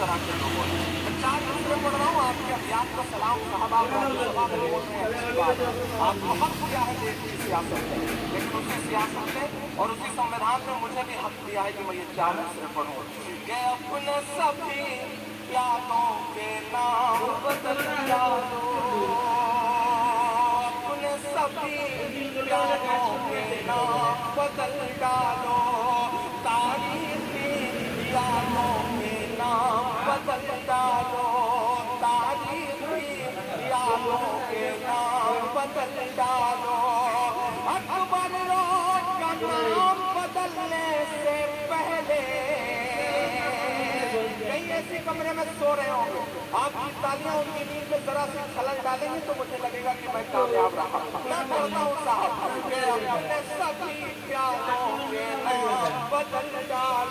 طرح کے لوگوں نے. میں 4 دوسرے پڑھ رہا ہوں. آپ کے ابیات کو سلام صحابہ کو بول رہے ہیں. اچھی بات ہے. آپ کو حق دیا ہے دیش کی سیاست میں, لیکن اسی سیاست میں اور اسی سنویدھان میں مجھے بھی حق دیا ہے کہ میں یہ 4 دوسرے پڑھوں کہ اپنے سبھی پیاروں کے نام بدل ڈالو, اپنے سبھی پیاروں کے نام بدل ڈالو, تاریخی یادوں کے نام بدل ڈالو, تاریخی یادوں کے نام بدل ڈالو. اکبر روز کا نام بدلنے سے پہلے کئی ایسے کمرے میں سو رہے ہوں گے, آپ کی تالیاں ان کی نیند میں ذرا سی خلل ڈالیں گے تو مجھے لگے گا کہ میں کامیاب رہا. میں پڑھتا ہوں صاحب کہ اپنے سبھی پیاروں کے نام بدل ڈالو.